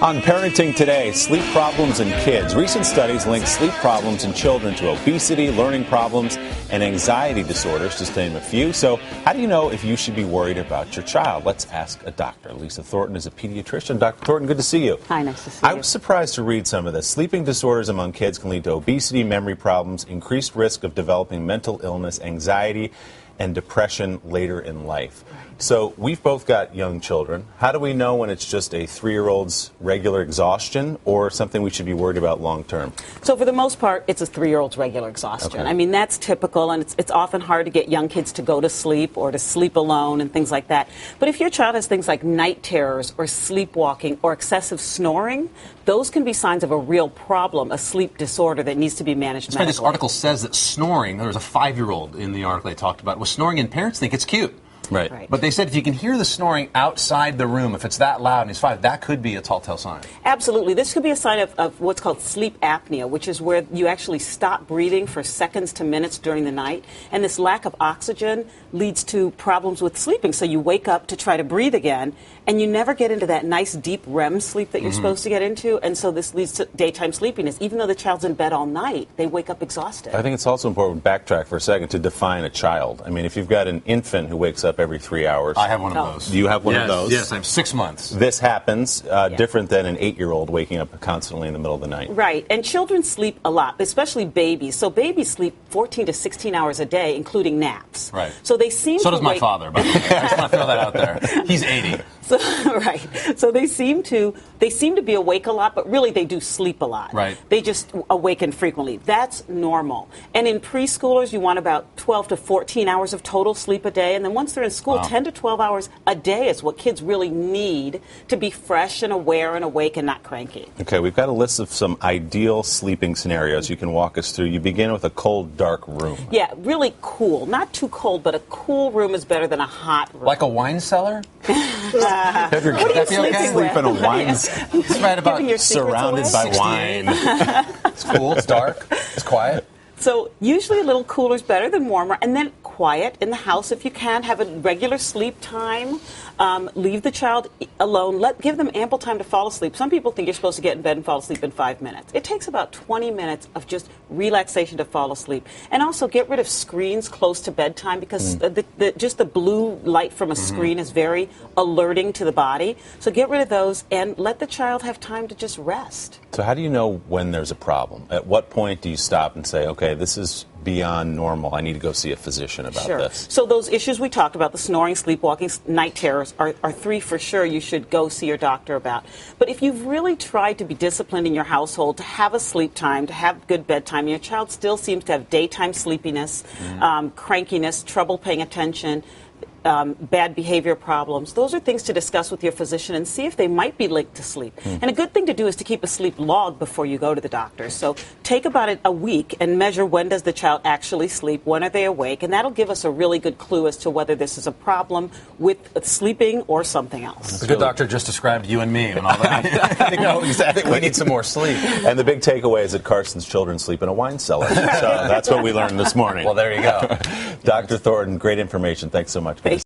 On Parenting Today, sleep problems in kids. Recent studies link sleep problems in children to obesity, learning problems, and anxiety disorders, just to name a few. So how do you know if you should be worried about your child? Let's ask a doctor. Lisa Thornton is a pediatrician. Dr. Thornton, good to see you. Hi, nice to see you. I was surprised to read some of this. Sleeping disorders among kids can lead to obesity, memory problems, increased risk of developing mental illness, anxiety, and depression later in life. So we've both got young children. How do we know when it's just a 3-year-old's regular exhaustion or something we should be worried about long term? So for the most part, it's a 3-year-old's regular exhaustion. Okay. I mean, that's typical, and it's often hard to get young kids to go to sleep or to sleep alone and things like that. But if your child has things like night terrors or sleepwalking or excessive snoring, those can be signs of a real problem, a sleep disorder that needs to be managed medically. This article says that snoring, there was a 5-year-old in the article they talked about, was snoring, and parents think it's cute. Right. But they said if you can hear the snoring outside the room, if it's that loud and he's 5, that could be a telltale sign. Absolutely. This could be a sign of what's called sleep apnea, which is where you actually stop breathing for seconds to minutes during the night. And this lack of oxygen leads to problems with sleeping. So you wake up to try to breathe again, and you never get into that nice deep REM sleep that you're supposed to get into. And so this leads to daytime sleepiness. Even though the child's in bed all night, they wake up exhausted. I think it's also important to backtrack for a second to define a child. I mean, if you've got an infant who wakes up every 3 hours. I have one of those. Do you have one of those? Yes, I'm 6 months. This happens different than an 8-year-old waking up constantly in the middle of the night. Right. And children sleep a lot, especially babies. So babies sleep 14 to 16 hours a day, including naps. Right. So they seem So to does my wake... father, by the way. I just want to throw that out there. He's 80. So, right. So they seem to be awake a lot, but really they do sleep a lot. Right. They just awaken frequently. That's normal. And in preschoolers, you want about 12 to 14 hours of total sleep a day. And then once they're in school, 10 to 12 hours a day is what kids really need to be fresh and aware and awake and not cranky. Okay, we've got a list of some ideal sleeping scenarios you can walk us through. You begin with a cold, dark room. Yeah, really cool. Not too cold, but a cool room is better than a hot room. Like a wine cellar? Have your What are you kids sleeping sleep in a with? wine It's right about Giving your secrets surrounded away? by 68. wine. It's cool, it's dark, it's quiet. So usually a little cooler is better than warmer, and then quiet in the house if you can. Have a regular sleep time. Leave the child alone. Give them ample time to fall asleep. Some people think you're supposed to get in bed and fall asleep in 5 minutes. It takes about 20 minutes of just relaxation to fall asleep. And also get rid of screens close to bedtime because just the blue light from a screen is very alerting to the body. So get rid of those and let the child have time to just rest. So how do you know when there's a problem? At what point do you stop and say, okay, this is beyond normal. I need to go see a physician about this. So those issues we talked about, the snoring, sleepwalking, night terrors, are 3 for sure you should go see your doctor about. But if you've really tried to be disciplined in your household, to have a sleep time, to have good bedtime, your child still seems to have daytime sleepiness, crankiness, trouble paying attention, bad behavior problems. Those are things to discuss with your physician and see if they might be linked to sleep. And a good thing to do is to keep a sleep log before you go to the doctor. So take about a week and measure when does the child actually sleep, when are they awake, and that'll give us a really good clue as to whether this is a problem with sleeping or something else. The good doctor just described you and me and all that. I know exactly. We need some more sleep. And the big takeaway is that Carson's children sleep in a wine cellar. So that's what we learned this morning. Well, there you go. Dr. Thornton, great information. Thanks so much. Thank